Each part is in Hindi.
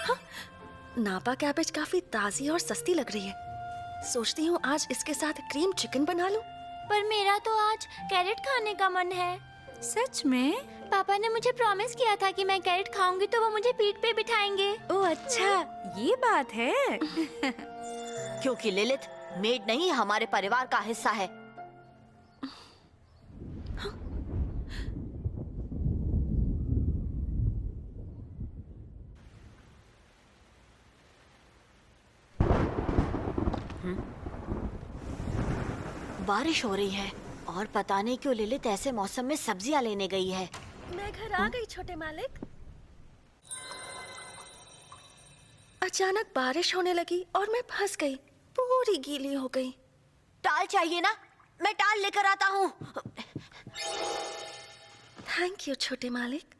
हाँ, नापा कैबेज काफी ताजी और सस्ती लग रही है। सोचती हूँ आज इसके साथ क्रीम चिकन बना लूं। पर मेरा तो आज कैरेट खाने का मन है। सच में? पापा ने मुझे प्रॉमिस किया था कि मैं कैरेट खाऊंगी तो वो मुझे पीठ पे बिठाएंगे। ओह अच्छा, ये बात है। क्योंकि लिलित मेड नहीं हमारे परिवार का हिस्सा है। बारिश हो रही है और पता नहीं क्यों लिलित ऐसे मौसम में सब्जियां लेने गई है। मैं घर आ गई छोटे मालिक। अचानक बारिश होने लगी और मैं फंस गई, पूरी गीली हो गई। टाल चाहिए ना? मैं टाल लेकर आता हूँ। थैंक यू छोटे मालिक।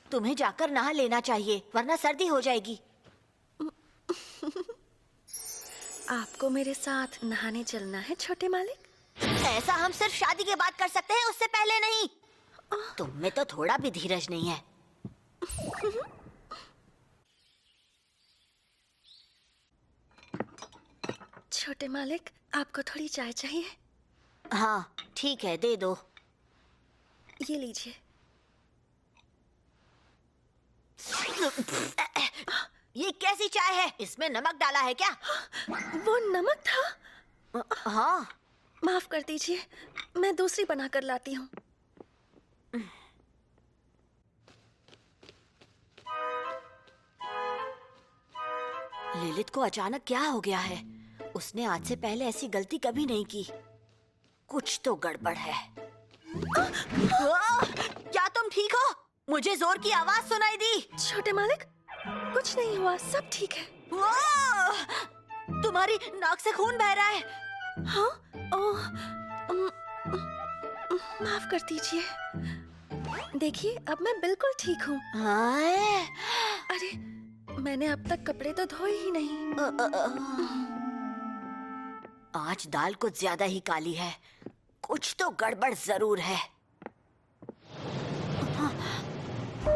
तुम्हें जाकर नहा लेना चाहिए वरना सर्दी हो जाएगी। आपको मेरे साथ नहाने चलना है छोटे मालिक? ऐसा हम सिर्फ शादी के बाद कर सकते हैं, उससे पहले नहीं। तुम में तो थोड़ा भी धीरज नहीं है। छोटे मालिक, आपको थोड़ी चाय चाहिए? हाँ ठीक है, दे दो। ये लीजिए। ये कैसी चाय है? इसमें नमक डाला है क्या? वो नमक था? हाँ। माफ कर दीजिए, मैं दूसरी बनाकर लाती हूँ। लिलित को अचानक क्या हो गया है? उसने आज से पहले ऐसी गलती कभी नहीं की। कुछ तो गड़बड़ है। क्या तुम ठीक हो? मुझे जोर की आवाज सुनाई दी। छोटे मालिक, कुछ नहीं हुआ, सब ठीक है। तुम्हारी नाक से खून बह रहा है। हाँ? ओह, माफ कर दीजिए। देखिए, अब मैं बिल्कुल ठीक हूँ। अरे, मैंने अब तक कपड़े तो धोए ही नहीं। आज दाल कुछ ज्यादा ही काली है। कुछ तो गड़बड़ जरूर है।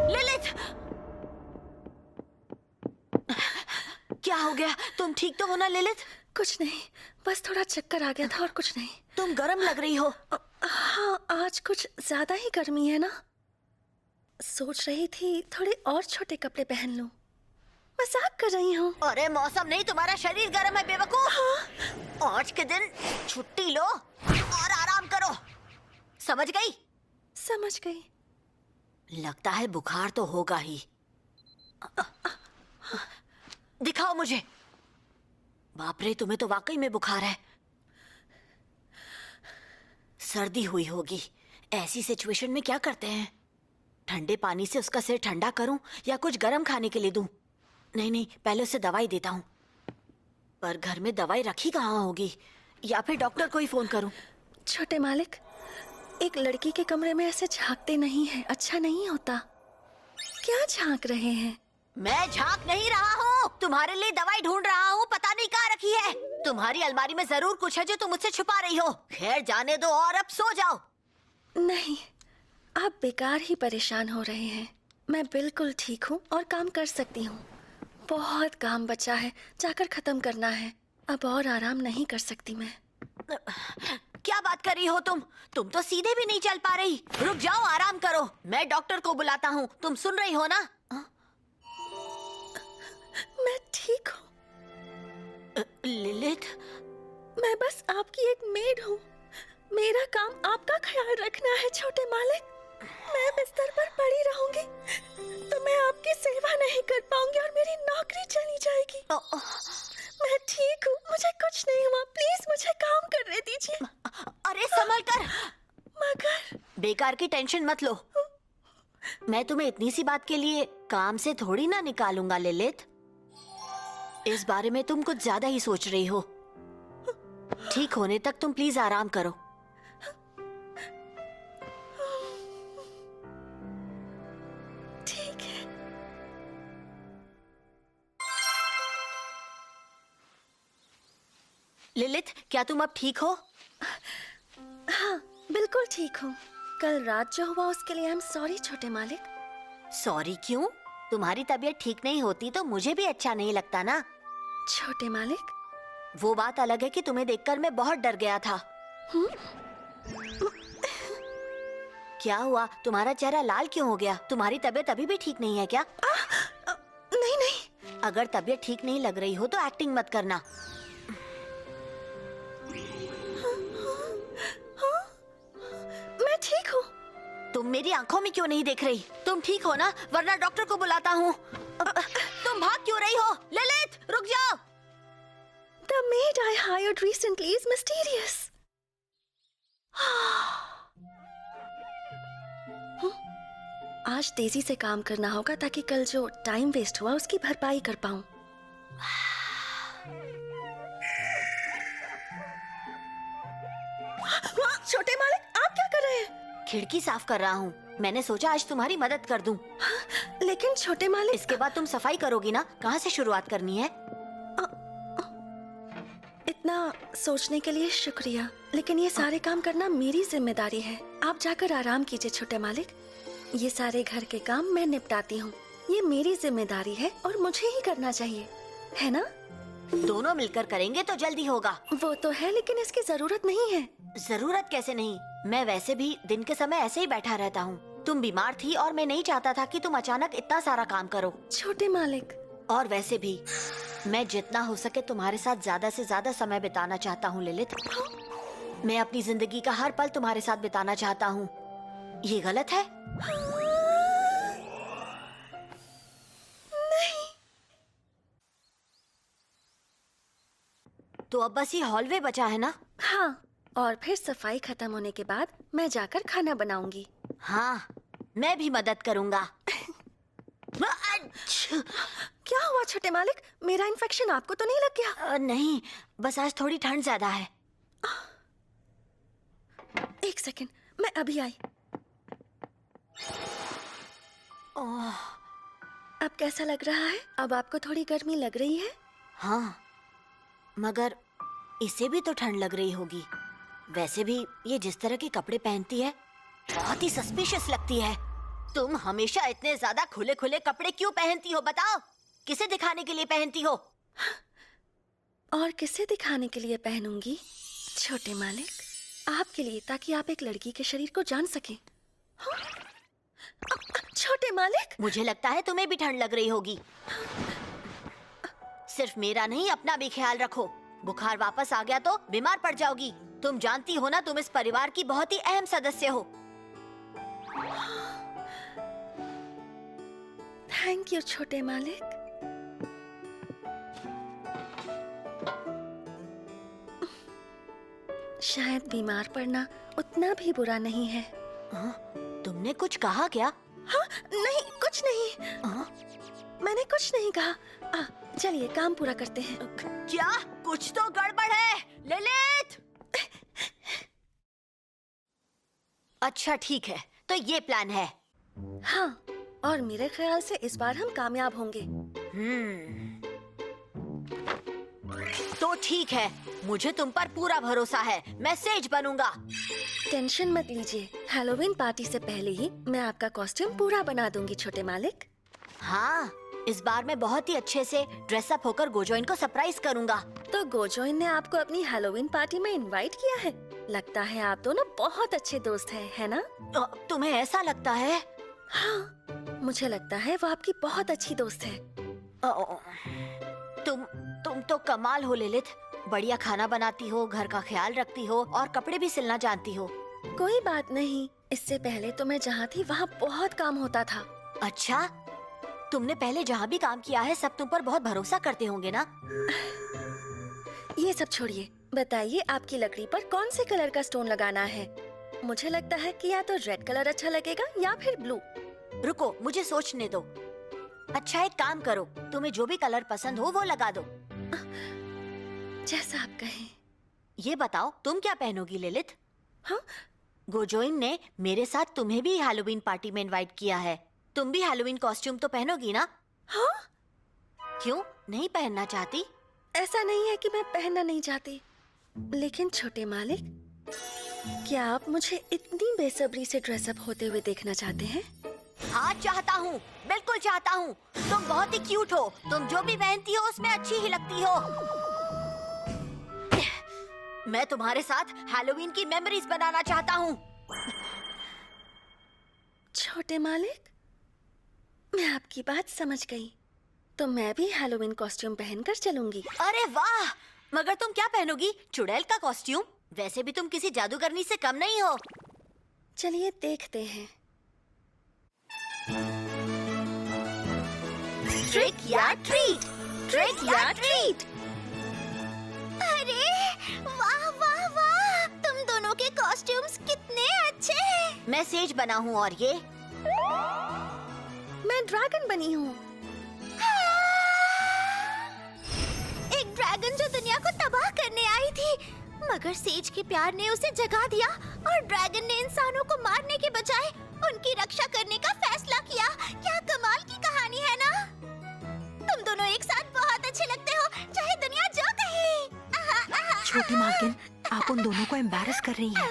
लिलित! क्या हो गया? तुम ठीक तो हो ना लिलित? कुछ नहीं, बस थोड़ा चक्कर आ गया था और कुछ नहीं। तुम गर्म लग रही हो। हाँ, आज कुछ ज्यादा ही गर्मी है ना। सोच रही थी थोड़े और छोटे कपड़े पहन लूं। मजाक कर रही हूँ। अरे मौसम नहीं, तुम्हारा शरीर गर्म है बेवकूफ। हाँ? आज के दिन छुट्टी लो और आराम करो। समझ गई? समझ गई। लगता है बुखार तो होगा ही। दिखाओ मुझे। बाप रे, तुम्हें तो वाकई में बुखार है। सर्दी हुई होगी। ऐसी सिचुएशन में क्या करते हैं? ठंडे पानी से उसका सिर ठंडा करूं या कुछ गर्म खाने के लिए दूं? नहीं, पहले उसे दवाई देता हूं। पर घर में दवाई रखी कहाँ होगी? या फिर डॉक्टर को ही फोन करूं? छोटे मालिक, एक लड़की के कमरे में ऐसे झांकते नहीं है, अच्छा नहीं होता। क्या झांक रहे हैं? मैं झांक नहीं रहा हूँ, तुम्हारे लिए दवाई ढूंढ रहा हूँ। पता नहीं कहाँ रखी है। तुम्हारी अलमारी में जरूर कुछ है जो तुम मुझसे छुपा रही हो। खैर जाने दो और अब सो जाओ। नहीं, आप बेकार ही परेशान हो रहे हैं। मैं बिल्कुल ठीक हूँ और काम कर सकती हूँ। बहुत काम बचा है, जाकर खत्म करना है। अब और आराम नहीं कर सकती मैं। क्या बात कर रही हो तुम? तुम तो सीधे भी नहीं चल पा रही। रुक जाओ, आराम करो। मैं डॉक्टर को बुलाता हूँ। तुम सुन रही हो ना? मैं ठीक हूँ। लिलित, मैं बस आपकी एक मेड हूँ। मेरा काम आपका ख्याल रखना है छोटे मालिक। मैं बिस्तर पर पड़ी रहूंगी तो मैं आपकी सेवा नहीं कर पाऊंगी और मेरी नौकरी चली जाएगी। मैं ठीक हूँ, मुझे कुछ नहीं हुआ। प्लीज मुझे काम करने दीजिए। अरे संभल कर। मगर बेकार की टेंशन मत लो। मैं तुम्हें इतनी सी बात के लिए काम से थोड़ी ना निकालूंगा लिलित। इस बारे में तुम कुछ ज्यादा ही सोच रही हो। ठीक होने तक तुम प्लीज आराम करो। ठीक है। लिलित, क्या तुम अब ठीक हो? हाँ, बिल्कुल बिल्कुल ठीक हूँ। कल रात जो हुआ उसके लिए आई एम सॉरी छोटे मालिक। सॉरी क्यों? तुम्हारी तबीयत ठीक नहीं होती तो मुझे भी अच्छा नहीं लगता ना। छोटे मालिक, वो बात अलग है कि तुम्हें देखकर मैं बहुत डर गया था। क्या हुआ? तुम्हारा चेहरा लाल क्यों हो गया? तुम्हारी तबीयत अभी भी ठीक नहीं है क्या? नहीं नहीं। अगर तबीयत ठीक नहीं लग रही हो तो एक्टिंग मत करना। मैं ठीक हूँ। तुम मेरी आंखों में क्यों नहीं देख रही? तुम ठीक हो ना? वरना डॉक्टर को बुलाता हूँ। तुम भाग क्यों रही हो? ललित, रुक जाओ। The maid I hired recently is mysterious. आज तेजी से काम करना होगा ताकि कल जो टाइम वेस्ट हुआ उसकी भरपाई कर पाऊं। छोटे मालिक, आप क्या कर रहे हैं? खिड़की साफ कर रहा हूँ। मैंने सोचा आज तुम्हारी मदद कर दूं। लेकिन छोटे मालिक, इसके बाद तुम सफाई करोगी ना? कहाँ से शुरुआत करनी है? इतना सोचने के लिए शुक्रिया, लेकिन ये सारे काम करना मेरी जिम्मेदारी है। आप जाकर आराम कीजिए छोटे मालिक। ये सारे घर के काम मैं निपटाती हूँ। ये मेरी जिम्मेदारी है और मुझे ही करना चाहिए, है ना? दोनों मिलकर करेंगे तो जल्दी होगा। वो तो है, लेकिन इसकी जरूरत नहीं है। जरूरत कैसे नहीं? मैं वैसे भी दिन के समय ऐसे ही बैठा रहता हूँ। तुम बीमार थी और मैं नहीं चाहता था कि तुम अचानक इतना सारा काम करो। छोटे मालिक, और वैसे भी मैं जितना हो सके तुम्हारे साथ ज्यादा से ज्यादा समय बिताना चाहता हूँ ललित। मैं अपनी जिंदगी का हर पल तुम्हारे साथ बिताना चाहता हूँ। ये गलत है? नहीं। तो अब बस ये हॉलवे बचा है ना? हाँ, और फिर सफाई खत्म होने के बाद मैं जाकर खाना बनाऊंगी। हाँ, मैं भी मदद करूँगा। क्या हुआ छोटे मालिक? मेरा इन्फेक्शन आपको तो नहीं लग गया? नहीं, बस आज थोड़ी ठंड ज्यादा है। एक सेकंड, मैं अभी आई। ओह, अब कैसा लग रहा है? अब आपको थोड़ी गर्मी लग रही है? हाँ, मगर इसे भी तो ठंड लग रही होगी। वैसे भी ये जिस तरह के कपड़े पहनती है बहुत ही सस्पिशियस लगती है। तुम हमेशा इतने ज्यादा खुले खुले कपड़े क्यों पहनती हो? बताओ, किसे दिखाने के लिए पहनती हो? और किसे दिखाने के लिए पहनूंगी छोटे मालिक? आपके लिए, ताकि आप एक लड़की के शरीर को जान सकें। हाँ? छोटे मालिक, मुझे लगता है तुम्हें भी ठंड लग रही होगी। सिर्फ मेरा नहीं, अपना भी ख्याल रखो। बुखार वापस आ गया तो बीमार पड़ जाओगी। तुम जानती हो ना, तुम इस परिवार की बहुत ही अहम सदस्य हो। थैंक यू छोटे मालिक। शायद बीमार पड़ना उतना भी बुरा नहीं है। तुमने कुछ कहा क्या? हाँ, नहीं, कुछ नहीं। मैंने कुछ नहीं कहा। चलिए काम पूरा करते हैं। क्या? कुछ तो गड़बड़ है ललित। अच्छा ठीक है, तो ये प्लान है। हाँ, और मेरे ख्याल से इस बार हम कामयाब होंगे। तो ठीक है, मुझे तुम पर पूरा भरोसा है। मैं सेज बनूंगा। टेंशन मत लीजिए, हैलोवीन पार्टी से पहले ही मैं आपका कॉस्ट्यूम पूरा बना दूंगी छोटे मालिक। हाँ, इस बार मैं बहुत ही अच्छे से ड्रेसअप होकर गोजोइन को सरप्राइज करूंगा। तो गोजोइन ने आपको अपनी हैलोवीन पार्टी में इनवाइट किया है? लगता है आप दोनों बहुत अच्छे दोस्त हैं, है ना? तुम्हें ऐसा लगता है? हाँ, मुझे लगता है वो आपकी बहुत अच्छी दोस्त है। तुम तो कमाल हो ललित। बढ़िया खाना बनाती हो, घर का ख्याल रखती हो और कपड़े भी सिलना जानती हो। कोई बात नहीं, इससे पहले तो मैं जहाँ थी वहाँ बहुत काम होता था। अच्छा, तुमने पहले जहाँ भी काम किया है सब तुम पर बहुत भरोसा करते होंगे ना? ये सब छोड़िए, बताइए आपकी लकड़ी पर कौन से कलर का स्टोन लगाना है? मुझे लगता है कि या तो रेड कलर अच्छा लगेगा या फिर ब्लू। रुको, मुझे सोचने दो। अच्छा, एक काम करो, तुम्हें जो भी कलर पसंद हो वो लगा दो। जैसा आप कहें। ये बताओ, तुम क्या पहनोगी ललित? हाँ? गोजोइन ने मेरे साथ तुम्हें भी हैलोवीन पार्टी में इनवाइट किया है। तुम भी हैलोवीन कॉस्ट्यूम तो पहनोगी ना? हाँ? क्यों नहीं पहनना चाहती? ऐसा नहीं है कि मैं पहनना नहीं चाहती, लेकिन छोटे मालिक, क्या आप मुझे इतनी बेसब्री से ड्रेसअप होते हुए देखना चाहते हैं? हाँ चाहता हूँ, बिल्कुल चाहता हूँ। तुम बहुत ही क्यूट हो। तुम जो भी पहनती हो उसमें अच्छी ही लगती हो। मैं तुम्हारे साथ हैलोवीन की मेमोरीज बनाना चाहता हूँ। छोटे मालिक, मैं आपकी बात समझ गई। तो मैं भी हैलोवीन कॉस्ट्यूम पहनकर चलूंगी। अरे वाह! मगर तुम क्या पहनोगी? चुड़ैल का कॉस्ट्यूम? वैसे भी तुम किसी जादूगरनी से कम नहीं हो। चलिए देखते हैं। ट्रिक या ट्रीट, ट्रिक या ट्रीट। अरे वाह वाह वाह, तुम दोनों के कॉस्ट्यूम्स कितने अच्छे हैं। मैं सेज बना हूँ और ये मैं ड्रैगन बनी हूँ। एक ड्रैगन जो दुनिया को तबाह करने आई थी, मगर सेज के प्यार ने उसे जगा दिया और ड्रैगन ने इंसानों को मारने के बजाय उनकी रक्षा करने का फैसला किया। क्या कमाल की कहानी है ना? तुम दोनों एक साथ बहुत अच्छे लगते हो, चाहे दुनिया जो कहे। छोटी मालकिन, आप उन दोनों को एम्बैरस कर रही हैं।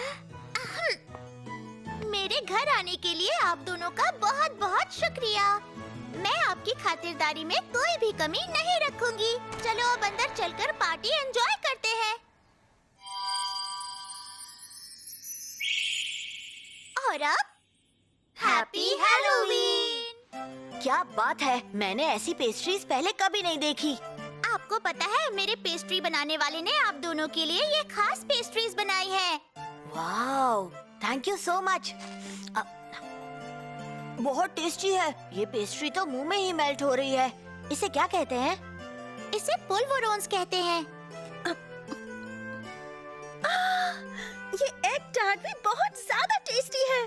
मेरे घर आने के लिए आप दोनों का बहुत बहुत शुक्रिया। मैं आपकी खातिरदारी में कोई भी कमी नहीं रखूंगी। चलो अब अंदर चलकर पार्टी एंजॉय करते हैं। और अब हैप्पी हैलोवीन। क्या बात है! मैंने ऐसी पेस्ट्रीज पहले कभी नहीं देखी। आपको पता है, मेरे पेस्ट्री बनाने वाले ने आप दोनों के लिए ये खास पेस्ट्रीज बनाई है। Wow, thank you so much. बहुत टेस्टी है। ये पेस्ट्री तो मुंह में ही मेल्ट हो रही है। इसे क्या कहते हैं? इसे पुलवरोन्स कहते हैं। ये एग टार्ट भी बहुत ज्यादा टेस्टी है।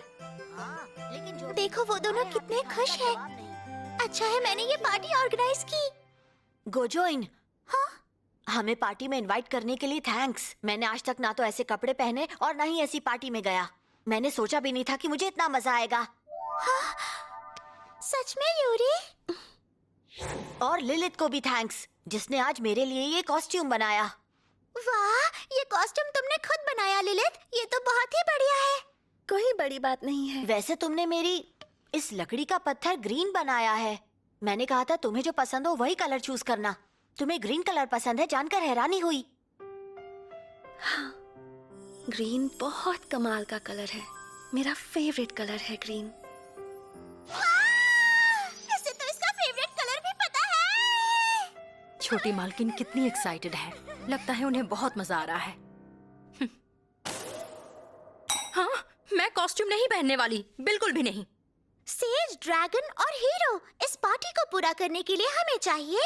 हाँ, लेकिन जो देखो वो दोनों कितने खुश हैं। अच्छा है मैंने ये पार्टी ऑर्गेनाइज की। गोजोइन, हाँ? हमें पार्टी में इनवाइट करने के लिए थैंक्स। मैंने आज तक ना तो ऐसे कपड़े पहने और ना ही ऐसी पार्टी में गया। मैंने सोचा भी नहीं था कि मुझे इतना मजा आएगा। हाँ? सच में यूरी? और लिलित को भी थैंक्स, जिसने आज मेरे लिए ये कॉस्ट्यूम बनाया। वाह, ये कॉस्ट्यूम तुमने खुद बनाया लिलित। ये तो बहुत ही बढ़िया है। कोई बड़ी बात नहीं है। वैसे तुमने मेरी इस लकड़ी का पत्थर ग्रीन बनाया है। मैंने कहा था तुम्हें जो पसंद हो वही कलर चूज करना। तुम्हें ग्रीन कलर पसंद है जानकर हैरानी हुई। हाँ, ग्रीन बहुत कमाल का कलर है। मेरा फेवरेट कलर है ग्रीन। इसे तो इसका फेवरेट कलर भी पता है। छोटी मालकिन कितनी एक्साइटेड है। लगता है उन्हें बहुत मजा आ रहा है। हाँ, मैं कॉस्ट्यूम नहीं पहनने वाली, बिल्कुल भी नहीं। सेज, ड्रैगन और हीरो, इस पार्टी को पूरा करने के लिए हमें चाहिए।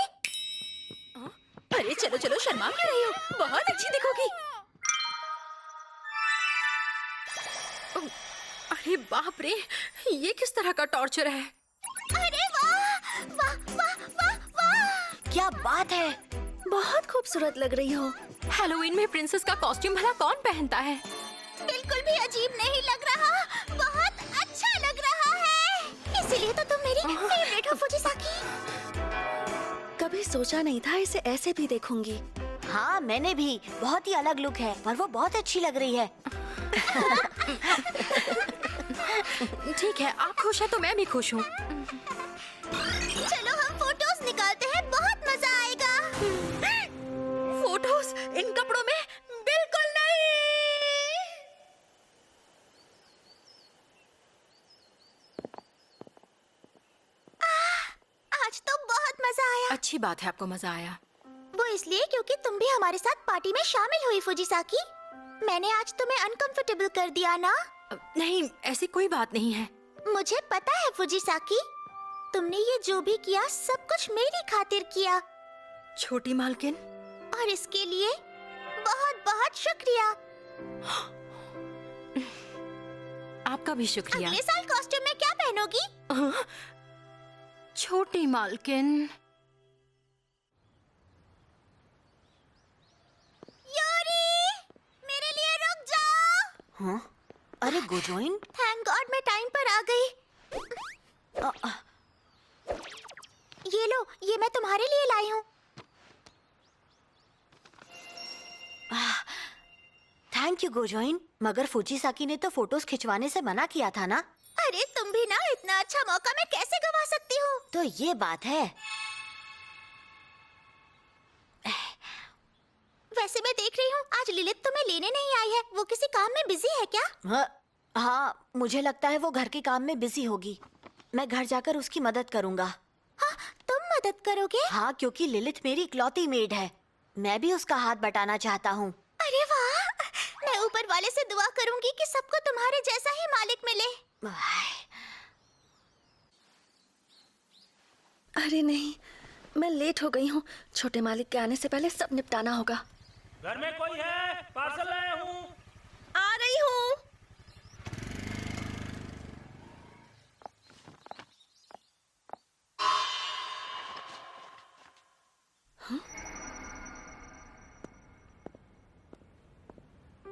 अरे चलो चलो, शर्मा क्यों रही हो? बहुत अच्छी दिखोगी। अरे बाप रे, ये किस तरह का टॉर्चर है? अरे वाह वाह वाह वाह वाह। क्या बात है! बहुत खूबसूरत लग रही हो। हैलोवीन में प्रिंसेस का कॉस्ट्यूम भला कौन पहनता है? बिल्कुल भी अजीब नहीं लग रहा, बहुत अच्छा लग रहा है। इसीलिए तो तुम मेरी फेवरेट हो फुजिसाकी। कभी सोचा नहीं था इसे ऐसे भी देखूंगी। हाँ, मैंने भी। बहुत ही अलग लुक है, पर वो बहुत अच्छी लग रही है। ठीक है, आप खुश हैं तो मैं भी खुश हूँ। चलो हम फोटोज निकालते हैं, बहुत मजा आएगा। फोटोज इन कपड़ों में? बिल्कुल नहीं। आज तो बहुत मजा आया। अच्छी बात है आपको मजा आया। वो इसलिए क्योंकि तुम भी हमारे साथ पार्टी में शामिल हुई फुजिसाकी। मैंने आज तुम्हें अनकंफर्टेबल कर दिया ना? नहीं, ऐसी कोई बात नहीं है। मुझे पता है फुजिसाकी, तुमने ये जो भी किया सब कुछ मेरी खातिर किया, छोटी मालकिन, और इसके लिए बहुत बहुत शुक्रिया। आपका भी शुक्रिया। अगले साल कॉस्ट्यूम में क्या पहनोगी? छोटी मालकिन, यूरी, मेरे लिए रुक जाओ। हाँ? अरे गोजोइन, थैंक गॉड मैं टाइम पर आ गई। ये लो, ये मैं तुम्हारे लिए लाई हूँ। Thank you Gojoin. मगर फुजीसाकी ने तो फोटोज खिंचवाने से मना किया था ना। अरे तुम भी ना, इतना अच्छा मौका मैं कैसे गवा सकती हूँ। तो ये बात है। वैसे मैं देख रही हूँ आज लिलित तुम्हें लेने नहीं आई है। वो किसी काम में बिजी है क्या? हाँ, मुझे लगता है वो घर के काम में बिजी होगी। मैं घर जाकर उसकी मदद करूंगा। हाँ, तुम मदद करोगे? हाँ, क्योंकि लिलित मेरी इकलौती मेड है। मैं भी उसका हाथ बटाना चाहता हूँ। अरे वाह! मैं ऊपर वाले से दुआ करूंगी कि सबको तुम्हारे जैसा ही मालिक मिले। अरे नहीं, मैं लेट हो गई हूँ। छोटे मालिक के आने से पहले सब निपटाना होगा। घर में कोई है? पार्सल लाया हूँ। आ रही हूँ।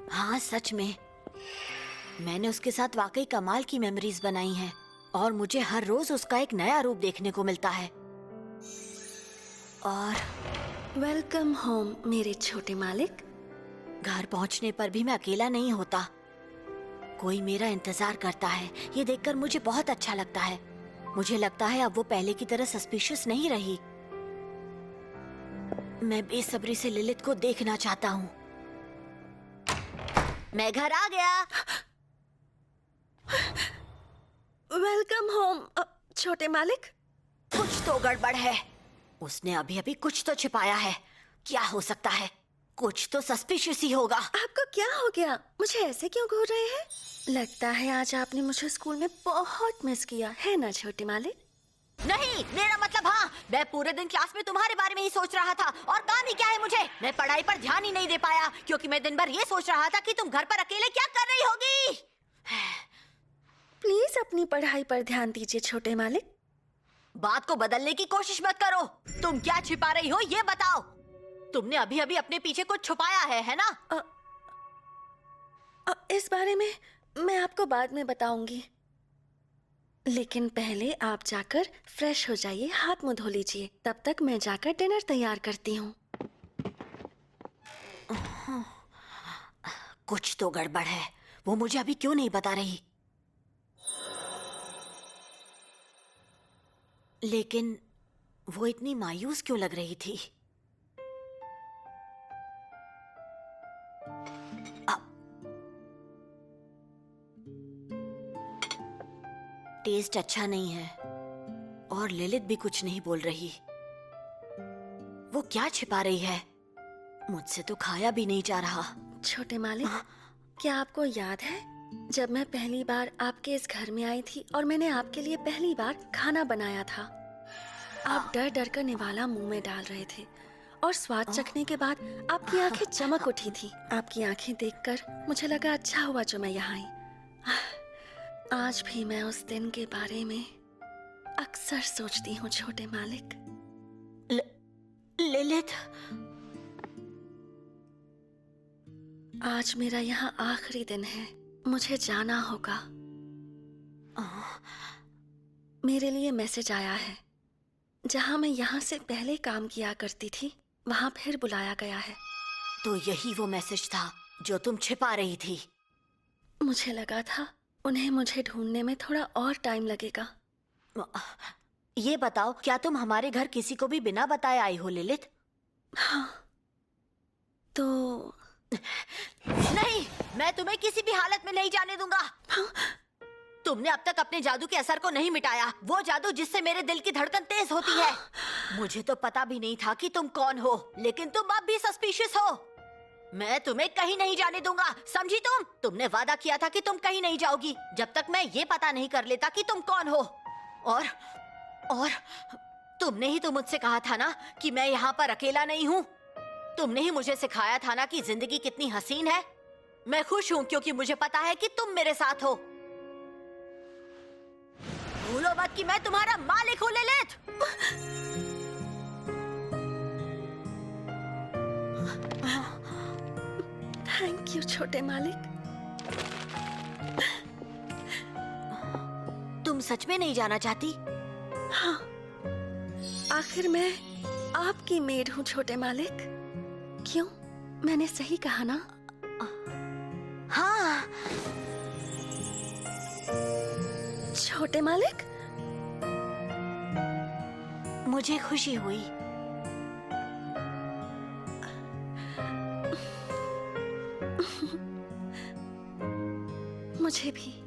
हाँ, सच में मैंने उसके साथ वाकई कमाल की मेमोरीज बनाई हैं और मुझे हर रोज उसका एक नया रूप देखने को मिलता है। और वेलकम होम मेरे छोटे मालिक। घर पहुंचने पर भी मैं अकेला नहीं होता। कोई मेरा इंतजार करता है। ये देखकर मुझे बहुत अच्छा लगता है। मुझे लगता है अब वो पहले की तरह सस्पिशियस नहीं रही। मैं बेसब्री से लिलित को देखना चाहता हूँ। मैं घर आ गया। वेलकम होम छोटे मालिक। कुछ तो गड़बड़ है। उसने अभी अभी कुछ तो छिपाया है। क्या हो सकता है? कुछ तो सस्पिशियस ही होगा। आपको क्या हो गया? मुझे ऐसे क्यों घूर रहे हैं? लगता है आज आपने मुझे स्कूल में बहुत मिस किया है ना छोटे मालिक? नहीं, मेरा मतलब हाँ, मैं पूरे दिन क्लास में तुम्हारे बारे में ही सोच रहा था। और काम ही क्या है मुझे? मैं पढ़ाई पर ध्यान ही नहीं दे पाया क्योंकि मैं दिन भर ये सोच रहा था कि तुम घर पर अकेले क्या कर रही होगी। प्लीज अपनी पढ़ाई पर ध्यान दीजिए छोटे मालिक। बात को बदलने की कोशिश मत करो। तुम क्या छिपा रही हो ये बताओ। तुमने अभी अभी अपने पीछे कुछ छुपाया है ना? इस बारे में मैं आपको बाद में बताऊंगी, लेकिन पहले आप जाकर फ्रेश हो जाइए, हाथ मुंह धो लीजिए। तब तक मैं जाकर डिनर तैयार करती हूँ। कुछ तो गड़बड़ है। वो मुझे अभी क्यों नहीं बता रही? लेकिन वो इतनी मायूस क्यों लग रही थी? टेस्ट अच्छा नहीं है और लिलित भी कुछ नहीं बोल रही। वो क्या छिपा रही है? मुझसे तो खाया भी नहीं जा रहा। छोटे मालिक, क्या आपको याद है जब मैं पहली बार आपके इस घर में आई थी और मैंने आपके लिए पहली बार खाना बनाया था? आप डर डर कर निवाला मुंह में डाल रहे थे और स्वाद चखने के बाद आपकी आंखें चमक उठी थी। आपकी आंखें देखकर मुझे लगा अच्छा हुआ जो मैं यहाँ आई। आज भी मैं उस दिन के बारे में अक्सर सोचती हूँ छोटे मालिक। लिलित, आज मेरा यहाँ आखिरी दिन है, मुझे जाना होगा। मेरे लिए मैसेज आया है। जहाँ मैं यहाँ से पहले काम किया करती थी वहाँ फिर बुलाया गया है। तो यही वो मैसेज था जो तुम छिपा रही थी। मुझे लगा था उन्हें मुझे ढूंढने में थोड़ा और टाइम लगेगा। ये बताओ, क्या तुम हमारे घर किसी को भी बिना बताए आई हो लिलित? हाँ, तो नहीं, मैं तुम्हें किसी भी हालत में नहीं जाने दूंगा। हाँ? तुमने अब तक अपने जादू के असर को नहीं मिटाया, वो जादू जिससे मेरे दिल की धड़कन तेज होती है। मुझे तो पता भी नहीं था कि तुम कौन हो, लेकिन तुम अब भी सस्पिशियस हो। मैं तुम्हें कहीं नहीं जाने दूंगा, समझी तुम? तुमने वादा किया था कि तुम कहीं नहीं जाओगी जब तक मैं ये पता नहीं कर लेता कि तुम कौन हो। और तुमने ही तो मुझसे कहा था ना कि मैं यहाँ पर अकेला नहीं हूँ। तुमने ही मुझे सिखाया था ना कि जिंदगी कितनी हसीन है। मैं खुश हूँ क्योंकि मुझे पता है कि तुम मेरे साथ हो। भूलो मत कि मैं तुम्हारा मालिक हूँ लिलित। थैंक यू छोटे मालिक। तुम सच में नहीं जाना चाहती? हाँ, आखिर मैं आपकी मेड हूँ छोटे मालिक। क्यों, मैंने सही कहा ना? हाँ, छोटे मालिक, मुझे खुशी हुई। मुझे भी।